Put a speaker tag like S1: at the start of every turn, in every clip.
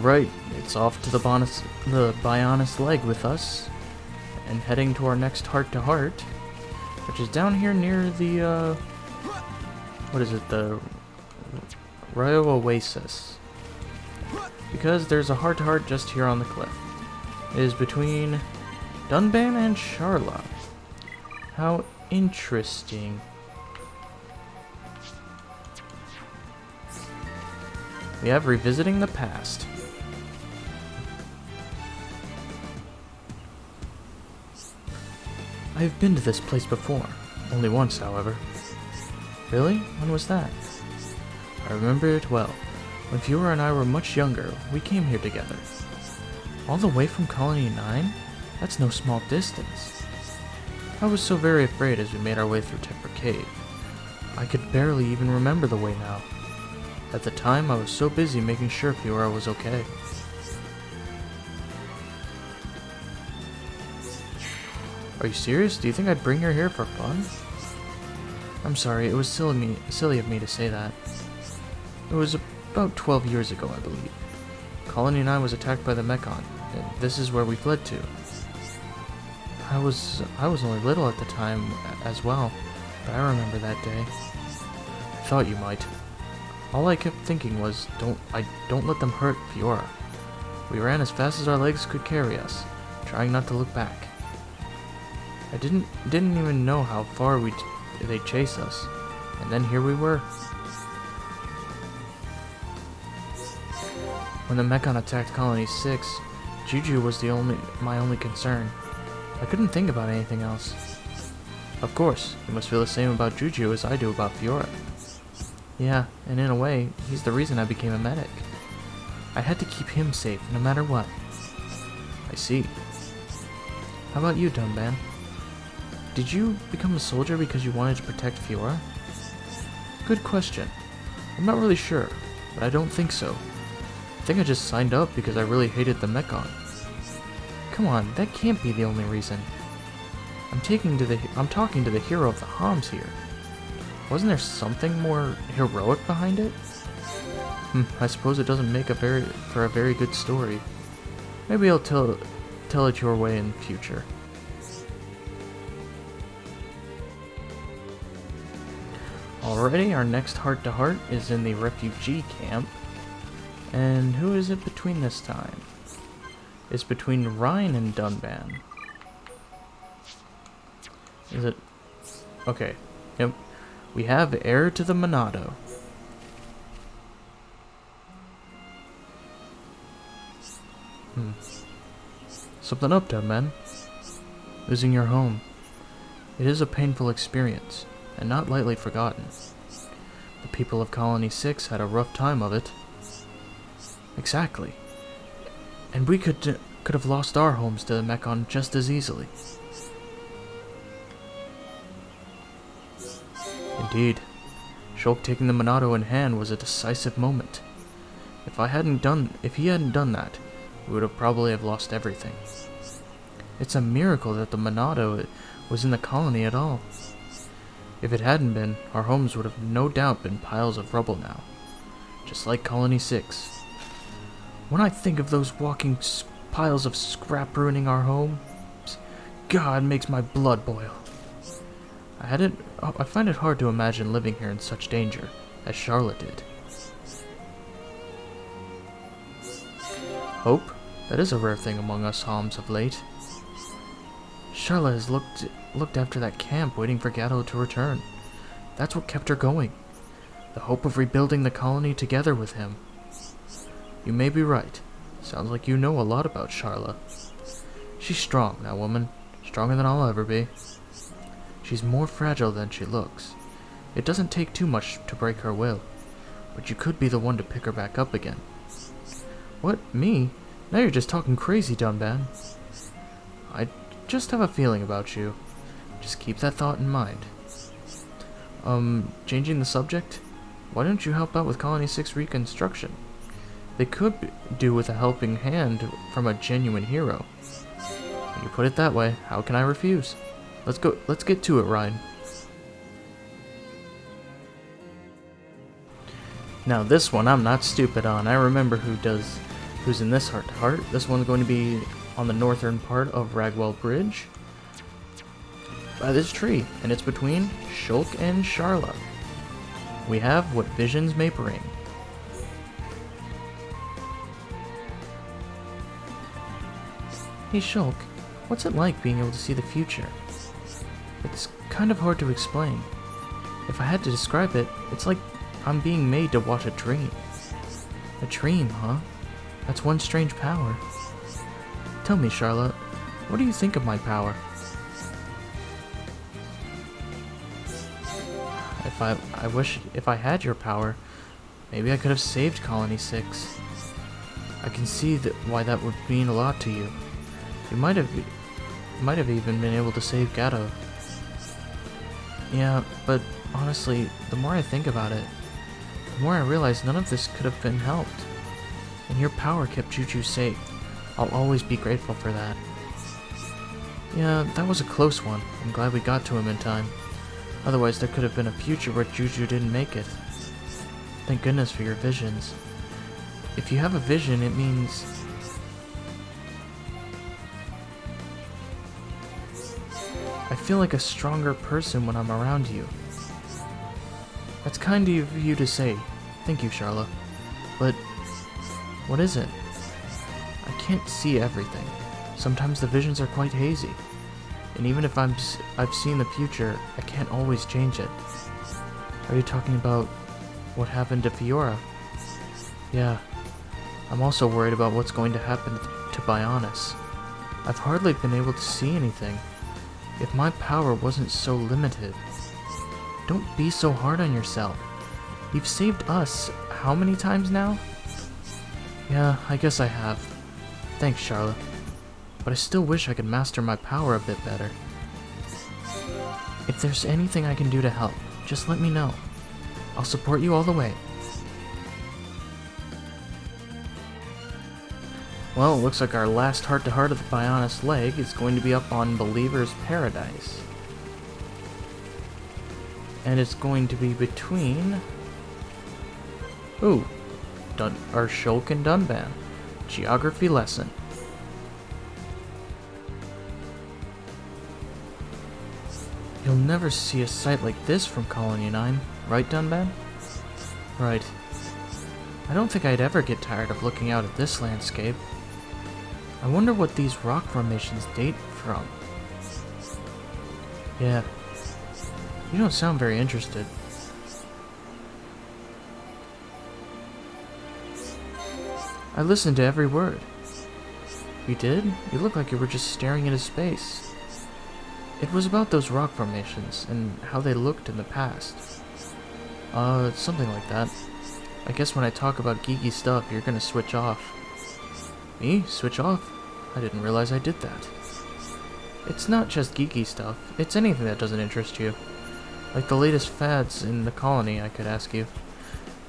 S1: Alright, it's off to the Bionis leg with us, and heading to our next heart-to-heart, which is down here near the, what is it, the Royal Oasis. Because there's a heart-to-heart just here on the cliff. It is between Dunban and Sharla. How interesting. We have Revisiting the Past. I have been to this place before. Only once, however. Really? When was that? I remember it well. When Fiora and I were much younger, we came here together. All the way from Colony 9? That's no small distance. I was so very afraid as we made our way through Tepper Cave. I could barely even remember the way now. At the time, I was so busy making sure Fiora was okay. Are you serious? Do you think I'd bring her here for fun? I'm sorry, it was silly of me to say that. It was about 12 years ago, I believe. Colony 9 was attacked by the Mechon, and this is where we fled to. I was only little at the time as well, but I remember that day. I thought you might. All I kept thinking was, don't let them hurt Fiora. We ran as fast as our legs could carry us, trying not to look back. I didn't even know how far they'd chase us, and then here we were. When the Mechon attacked Colony 6, Juju was my only concern. I couldn't think about anything else. Of course, you must feel the same about Juju as I do about Fiora. Yeah, and in a way, he's the reason I became a medic. I had to keep him safe, no matter what. I see. How about you, Dunban? Did you become a soldier because you wanted to protect Fiora? Good question. I'm not really sure, but I don't think so. I think I just signed up because I really hated the Mechon. Come on, that can't be the only reason. I'm talking to the hero of the Homs here. Wasn't there something more heroic behind it? I suppose it doesn't make for a very good story. Maybe I'll tell it your way in future. Alrighty, our next heart-to-heart is in the refugee camp. And who is it between this time? It's between Ryan and Dunban. Is it? Okay. Yep. We have Heir to the Monado. Something up, Dunban. Losing your home. It is a painful experience, and not lightly forgotten. The people of Colony 6 had a rough time of it. Exactly. And we could have lost our homes to the Mechon just as easily. Indeed. Shulk taking the Monado in hand was a decisive moment. If he hadn't done that, we would have probably lost everything. It's a miracle that the Monado was in the colony at all. If it hadn't been, our homes would have no doubt been piles of rubble now. Just like Colony 6. When I think of those walking piles of scrap ruining our homes, God, makes my blood boil. I find it hard to imagine living here in such danger, as Charlotte did. Hope? That is a rare thing among us Homs of late. Charlotte has looked after that camp, waiting for Gatto to return. That's what kept her going. The hope of rebuilding the colony together with him. You may be right. Sounds like you know a lot about Charla. She's strong, that woman. Stronger than I'll ever be. She's more fragile than she looks. It doesn't take too much to break her will. But you could be the one to pick her back up again. What? Me? Now you're just talking crazy, Dunban. I just have a feeling about you. Just keep that thought in mind. Changing the subject? Why don't you help out with Colony 6 reconstruction? They could do with a helping hand from a genuine hero. When you put it that way, how can I refuse? Let's get to it, Ryan. Now this one I'm not stupid on. I remember who does Who's in this heart-to-heart? This one's going to be on the northern part of Ragwell Bridge. By this tree, and it's between Shulk and Sharla. We have what visions may bring. Hey Shulk, what's it like being able to see the future? It's kind of hard to explain. If I had to describe it, it's like I'm being made to watch a dream. A dream, huh? That's one strange power. Tell me, Charlotte, what do you think of my power? I wish if I had your power, maybe I could have saved Colony 6. I can see why that would mean a lot to you. You might have even been able to save Gato. Yeah, but honestly, the more I think about it, the more I realize none of this could have been helped. And your power kept Juju safe. I'll always be grateful for that. Yeah, that was a close one. I'm glad we got to him in time. Otherwise, there could have been a future where Juju didn't make it. Thank goodness for your visions. If you have a vision, it means... I feel like a stronger person when I'm around you. That's kind of you to say. Thank you, Charla. But what is it? I can't see everything. Sometimes the visions are quite hazy. And even if I've seen the future, I can't always change it. Are you talking about what happened to Fiora? Yeah. I'm also worried about what's going to happen to Bionis. I've hardly been able to see anything. If my power wasn't so limited... Don't be so hard on yourself. You've saved us how many times now? Yeah, I guess I have. Thanks, Charlotte. But I still wish I could master my power a bit better. If there's anything I can do to help, just let me know. I'll support you all the way. Well, it looks like our last heart-to-heart of the Bionis leg is going to be up on Believer's Paradise. And it's going to be between... Ooh, Shulk and Dunban. Geography lesson. You'll never see a sight like this from Colony 9, right, Dunban? Right. I don't think I'd ever get tired of looking out at this landscape. I wonder what these rock formations date from. Yeah. You don't sound very interested. I listened to every word. You did? You look like you were just staring into space. It was about those rock formations, and how they looked in the past. Something like that. I guess when I talk about geeky stuff, you're gonna switch off. Me? Switch off? I didn't realize I did that. It's not just geeky stuff, it's anything that doesn't interest you. Like the latest fads in the colony, I could ask you.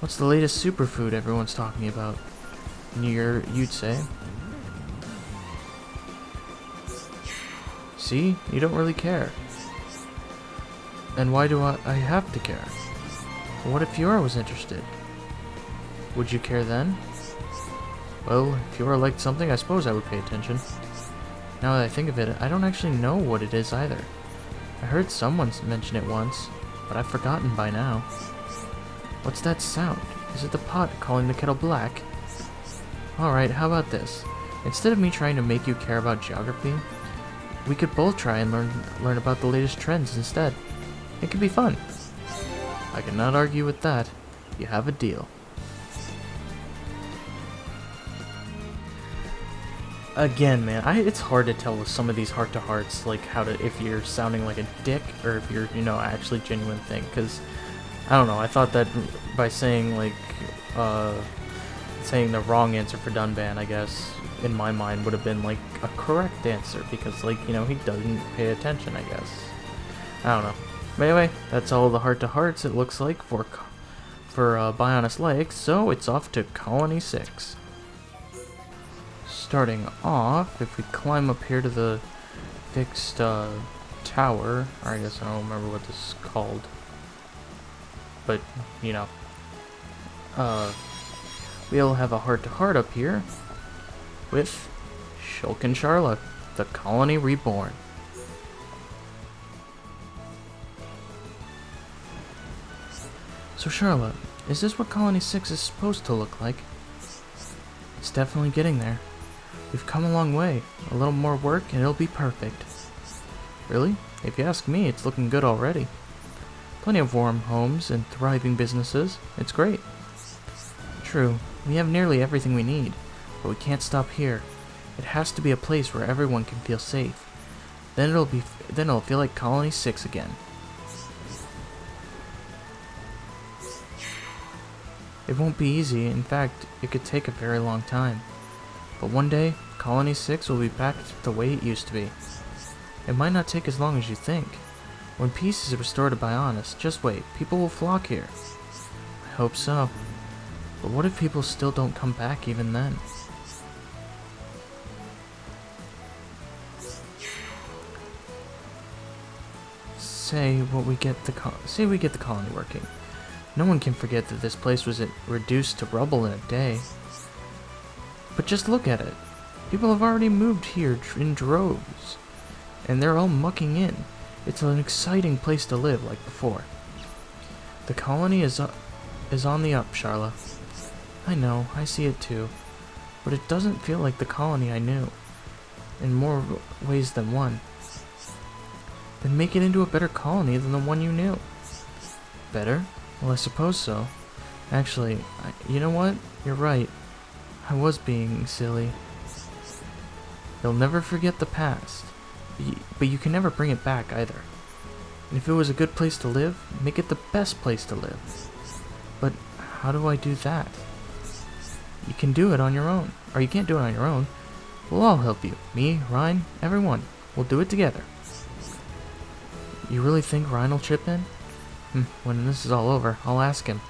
S1: What's the latest superfood everyone's talking about? You'd say. See? You don't really care. And why do I have to care? What if Fiora was interested? Would you care then? Well, if Fiora liked something, I suppose I would pay attention. Now that I think of it, I don't actually know what it is either. I heard someone mention it once, but I've forgotten by now. What's that sound? Is it the pot calling the kettle black? Alright, how about this? Instead of me trying to make you care about geography, we could both try and learn about the latest trends instead. It could be fun. I cannot argue with that. You have a deal. Again, man, it's hard to tell with some of these heart-to-hearts, like if you're sounding like a dick or if you're, actually genuine thing. Because I don't know. I thought that by saying saying the wrong answer for Dunban, I guess, in my mind would have been like a correct answer because, he doesn't pay attention, I guess. I don't know. But anyway, that's all the heart-to-hearts it looks like for Bionis Lake, so it's off to Colony 6. Starting off, if we climb up here to the fixed tower, or I guess I don't remember what this is called, but, we'll have a heart-to-heart up here, with Shulk and Sharla, the colony reborn. So Sharla, is this what Colony 6 is supposed to look like? It's definitely getting there. We've come a long way. A little more work and it'll be perfect. Really? If you ask me, it's looking good already. Plenty of warm homes and thriving businesses. It's great. True, we have nearly everything we need, but we can't stop here. It has to be a place where everyone can feel safe. Then it'll feel like Colony 6 again. It won't be easy. In fact, it could take a very long time. But one day, Colony 6 will be back the way it used to be. It might not take as long as you think. When peace is restored to Bionis, just wait, people will flock here. I hope so. But what if people still don't come back even then? Say we get the colony working. No one can forget that this place was reduced to rubble in a day. But just look at it. People have already moved here in droves. And they're all mucking in. It's an exciting place to live like before. The colony is on the up, Sharla. I know, I see it too. But it doesn't feel like the colony I knew. In more ways than one. Then make it into a better colony than the one you knew. Better? Well, I suppose so. Actually, you know what? You're right. I was being silly. You'll never forget the past. But you can never bring it back either. And if it was a good place to live, make it the best place to live. But how do I do that? You can do it on your own. Or you can't do it on your own. We'll all help you. Me, Ryan, everyone. We'll do it together. You really think Ryan will chip in? When this is all over, I'll ask him.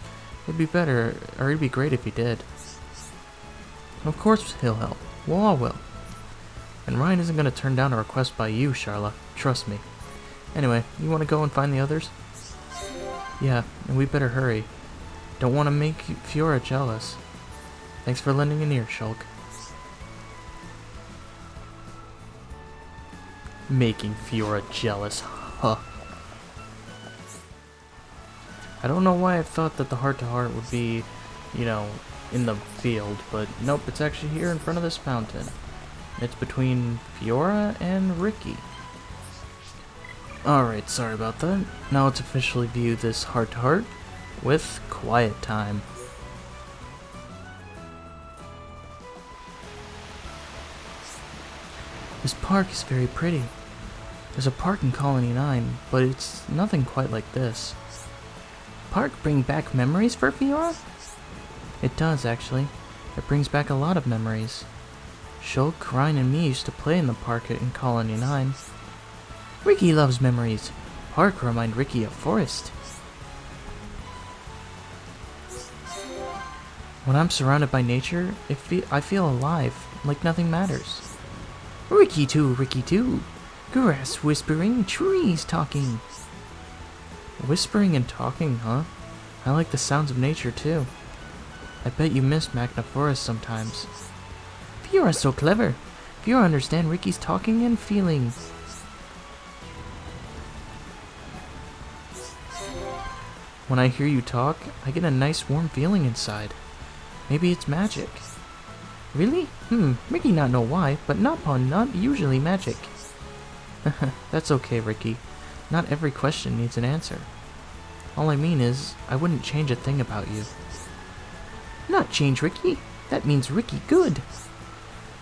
S1: It'd be better, or it'd be great if he did. Of course he'll help. We'll all will. And Ryan isn't going to turn down a request by you, Sharla. Trust me. Anyway, you want to go and find the others? Yeah, and we better hurry. Don't want to make Fiora jealous. Thanks for lending an ear, Shulk. Making Fiora jealous, huh? I don't know why I thought that the heart-to-heart would be, you know, in the field, but nope, it's actually here in front of this fountain. It's between Fiora and Ricky. Alright, sorry about that. Now let's officially view this heart-to-heart with quiet time. This park is very pretty. There's a park in Colony 9, but it's nothing quite like this. Park bring back memories for Fiora? It does, actually. It brings back a lot of memories. Shulk, Ryan, and me used to play in the park in Colony 9. Ricky loves memories. Park remind Ricky of Forest. When I'm surrounded by nature, I feel alive, like nothing matters. Ricky too, grass whispering, trees talking. Whispering and talking, huh? I like the sounds of nature too. I bet you miss Magna Forest sometimes. Fiora's so clever. Fiora understand Ricky's talking and feeling. When I hear you talk, I get a nice warm feeling inside. Maybe it's magic. Really? Ricky not know why, but not usually magic. That's okay, Ricky. Not every question needs an answer. All I mean is, I wouldn't change a thing about you. Not change Ricky? That means Ricky good.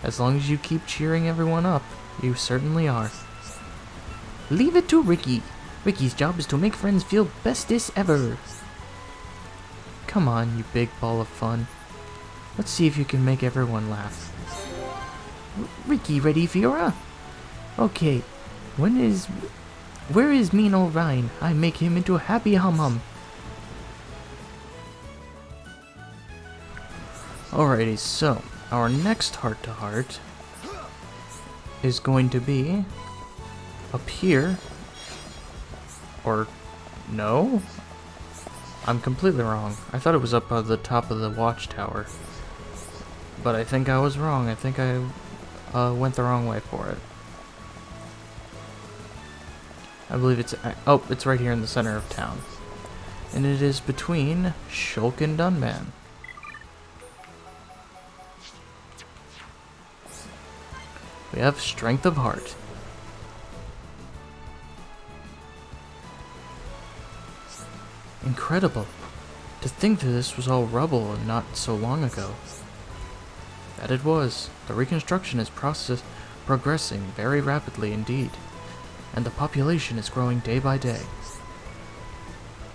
S1: As long as you keep cheering everyone up, you certainly are. Leave it to Ricky. Ricky's job is to make friends feel bestest ever. Come on, you big ball of fun. Let's see if you can make everyone laugh. Ricky ready, Fiora? Okay, where is mean old Ryan? I make him into a happy hum-hum. Alrighty, so our next heart-to-heart is going to be up here. Or no? I'm completely wrong. I thought it was up at the top of the watchtower. but I think I was wrong. I think I went the wrong way for it. I believe it's... Oh, it's right here in the center of town. And it is between Shulk and Dunban. We have Strength of Heart. Incredible. To think that this was all rubble and not so long ago. That it was. The reconstruction is progressing very rapidly indeed, and the population is growing day by day.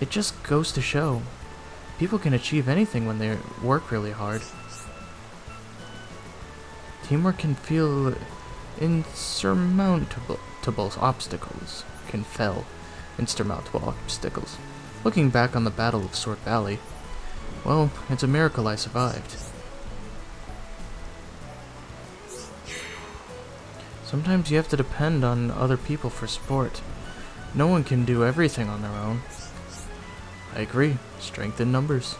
S1: It just goes to show, people can achieve anything when they work really hard. Teamwork can feel insurmountable obstacles. Insurmountable obstacles. Looking back on the Battle of Sword Valley, well, it's a miracle I survived. Sometimes you have to depend on other people for support. No one can do everything on their own. I agree. Strength in numbers.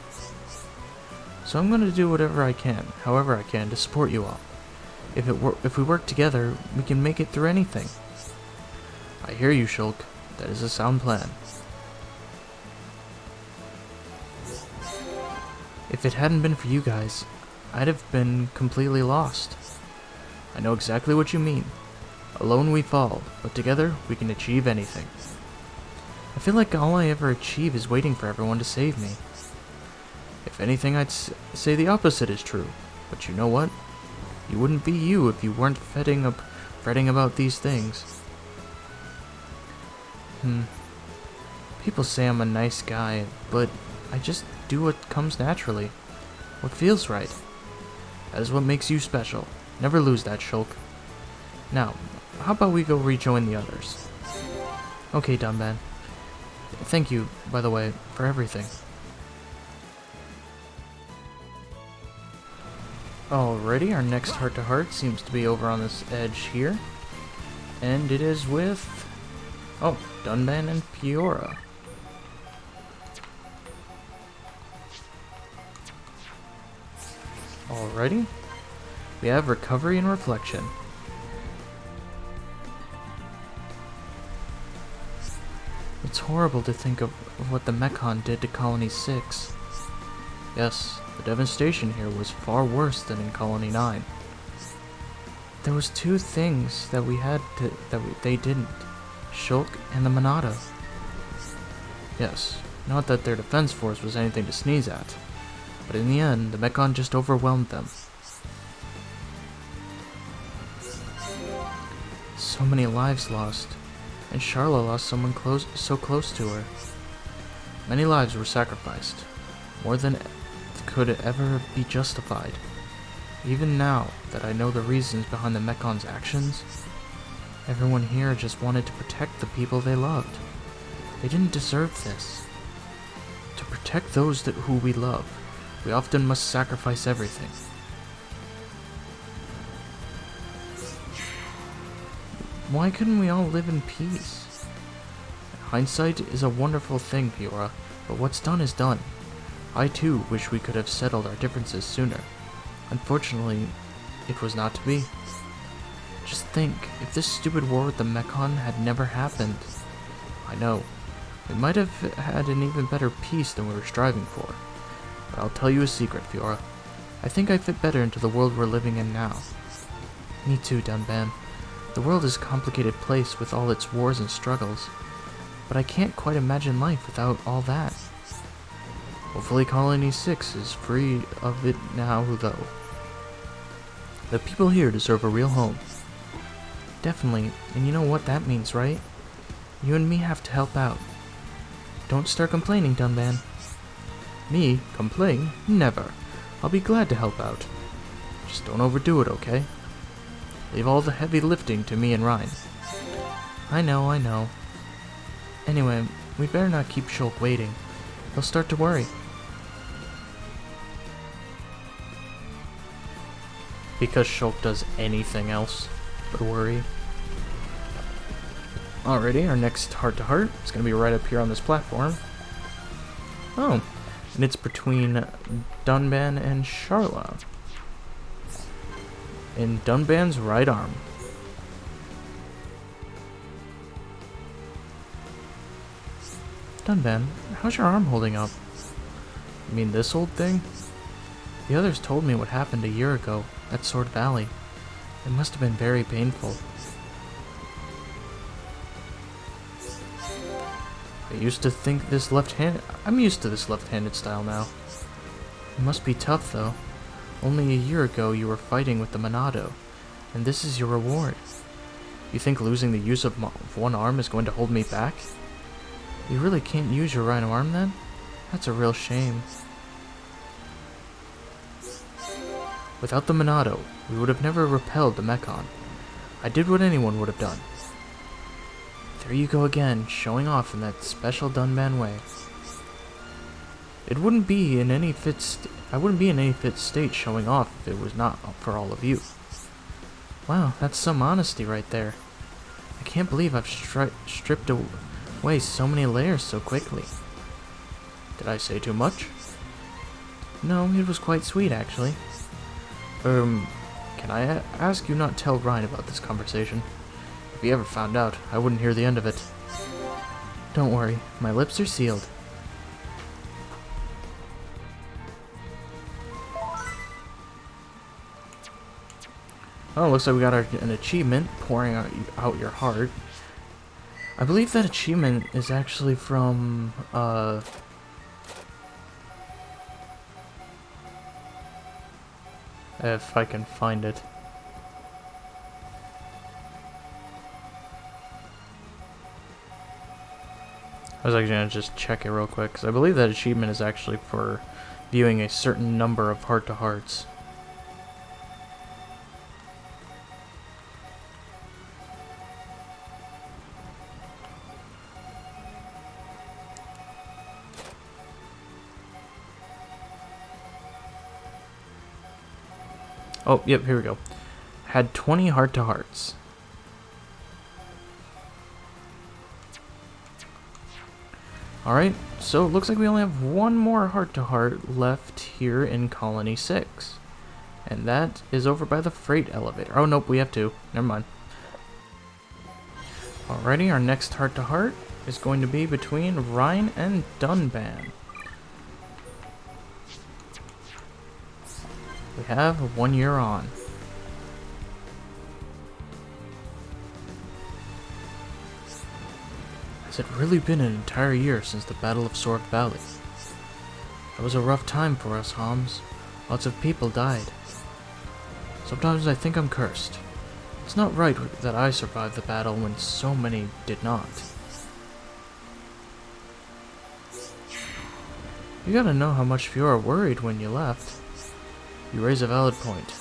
S1: So I'm going to do whatever I can, however I can, to support you all. If we work together, we can make it through anything. I hear you, Shulk. That is a sound plan. If it hadn't been for you guys, I'd have been completely lost. I know exactly what you mean. Alone we fall, but together we can achieve anything. I feel like all I ever achieve is waiting for everyone to save me. If anything, I'd say the opposite is true. But you know what? You wouldn't be you if you weren't fretting about these things. People say I'm a nice guy, but I just do what comes naturally. What feels right. That is what makes you special. Never lose that, Shulk. Now, how about we go rejoin the others? Okay, Dunban. Thank you, by the way, for everything. Alrighty, our next heart-to-heart seems to be over on this edge here. And it is with... oh, Dunban and Fiora. Alrighty. We have Recovery and Reflection. It's horrible to think of what the Mechon did to Colony 6. Yes, the devastation here was far worse than in Colony 9. There was two things that they didn't. Shulk and the Monado. Yes, not that their defense force was anything to sneeze at, but in the end, the Mechon just overwhelmed them. So many lives lost, and Charla lost someone so close to her. Many lives were sacrificed, more than could ever be justified. Even now that I know the reasons behind the Mecon's actions, everyone here just wanted to protect the people they loved. They didn't deserve this. To protect those who we love, we often must sacrifice everything. Why couldn't we all live in peace? Hindsight is a wonderful thing, Fiora, but what's done is done. I too wish we could have settled our differences sooner. Unfortunately, it was not to be. Just think, if this stupid war with the Mechon had never happened. I know, we might have had an even better peace than we were striving for. But I'll tell you a secret, Fiora. I think I fit better into the world we're living in now. Me too, Dunban. The world is a complicated place with all its wars and struggles, but I can't quite imagine life without all that. Hopefully Colony 6 is free of it now, though. The people here deserve a real home. Definitely, and you know what that means, right? You and me have to help out. Don't start complaining, Dunban. Me? Complain? Never. I'll be glad to help out. Just don't overdo it, okay? Leave all the heavy lifting to me and Ryan. I know. Anyway, we better not keep Shulk waiting. He'll start to worry. Because Shulk does anything else but worry. Alrighty, our next heart-to-heart is going to be right up here on this platform. Oh, and it's between Dunban and Charla. in Dunban's right arm. Dunban, how's your arm holding up? You mean this old thing? The others told me what happened a year ago at Sword Valley. It must have been very painful. I'm used to this left-handed style now. It must be tough though. Only a year ago you were fighting with the Monado, and this is your reward. You think losing the use of one arm is going to hold me back? You really can't use your right arm then? That's a real shame. Without the Monado, we would have never repelled the Mechon. I did what anyone would have done. There you go again, showing off in that special Dunban way. I wouldn't be in any fit state showing off if it was not for all of you. Wow, that's some honesty right there. I can't believe I've stripped away so many layers so quickly. Did I say too much? No, it was quite sweet actually. Can I ask you not tell Ryan about this conversation? If he ever found out, I wouldn't hear the end of it. Don't worry, my lips are sealed. Oh, looks like we got an achievement, pouring out your heart. I believe that achievement is actually from, if I can find it. I was actually going to just check it real quick, because I believe that achievement is actually for viewing a certain number of heart-to-hearts. Oh, yep, here we go. Had 20 heart-to-hearts. Alright, so it looks like we only have one more heart-to-heart left here in Colony 6. And that is over by the freight elevator. Oh, nope, we have two. Never mind. Alrighty, our next heart-to-heart is going to be between Ryan and Dunban. We have 1 year on. Has it really been an entire year since the Battle of Sword Valley? It was a rough time for us, Homs. Lots of people died. Sometimes I think I'm cursed. It's not right that I survived the battle when so many did not. You gotta know how much Fiora worried when you left. You raise a valid point.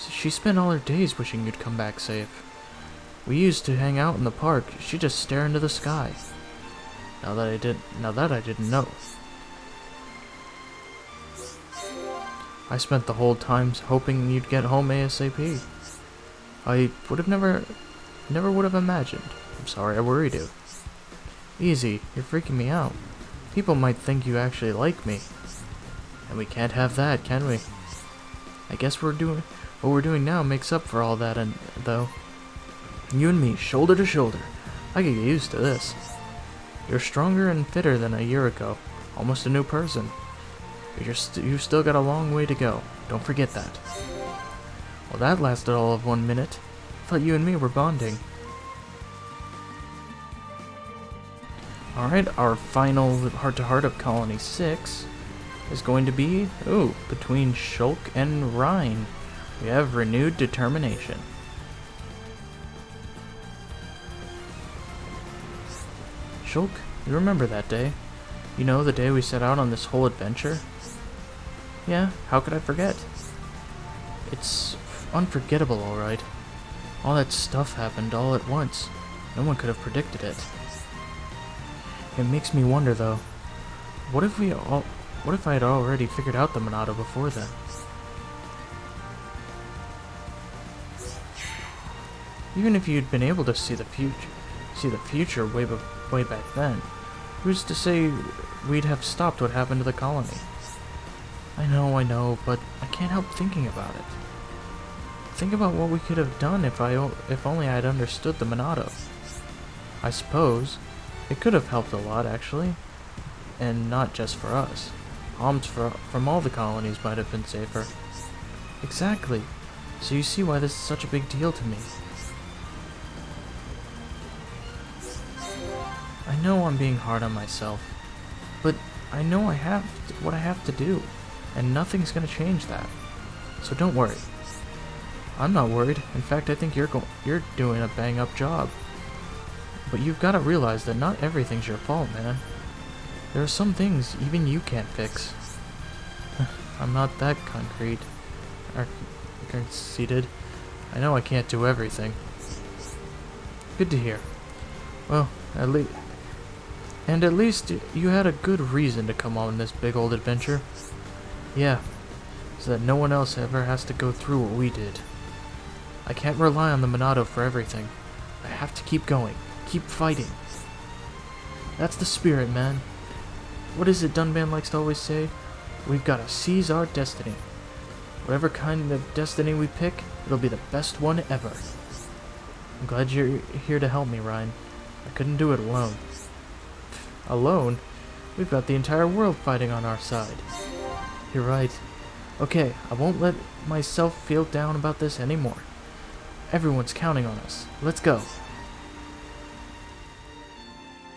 S1: She spent all her days wishing you'd come back safe. We used to hang out in the park. She'd just stare into the sky. Now that I didn't know. I spent the whole time hoping you'd get home ASAP. I never would have imagined. I'm sorry I worried you. Easy, you're freaking me out. People might think you actually like me. And we can't have that, can we? I guess what we're doing now makes up for all that, though. You and me, shoulder to shoulder. I could get used to this. You're stronger and fitter than a year ago. Almost a new person. But you've still got a long way to go. Don't forget that. Well, that lasted all of 1 minute. I thought you and me were bonding. Alright, our final heart-to-heart of Colony 6 is going to be, between Shulk and Rhine. We have renewed determination. Shulk, you remember that day? You know, the day we set out on this whole adventure? Yeah, how could I forget? It's unforgettable, alright. All that stuff happened all at once. No one could have predicted it. It makes me wonder, though. What if I had already figured out the Monado before then? Even if you'd been able to see the future way back then, who's to say we'd have stopped what happened to the colony? I know, but I can't help thinking about it. Think about what we could have done if only I had understood the Monado. I suppose it could have helped a lot, actually. And not just for us. Alms from all the colonies might have been safer. Exactly. So you see why this is such a big deal to me. I know I'm being hard on myself, but I know what I have to do, and nothing's gonna change that. So don't worry. I'm not worried. In fact, I think you're doing a bang-up job. But you've got to realize that not everything's your fault, man. There are some things even you can't fix. I'm not that conceited. I know I can't do everything. Good to hear. Well, at least you had a good reason to come on this big old adventure. Yeah, so that no one else ever has to go through what we did. I can't rely on the Monado for everything. I have to keep going. Keep fighting. That's the spirit, man. What is it Dunban likes to always say? We've got to seize our destiny. Whatever kind of destiny we pick, it'll be the best one ever. I'm glad you're here to help me, Ryan. I couldn't do it alone. Alone? We've got the entire world fighting on our side. You're right. Okay, I won't let myself feel down about this anymore. Everyone's counting on us. Let's go.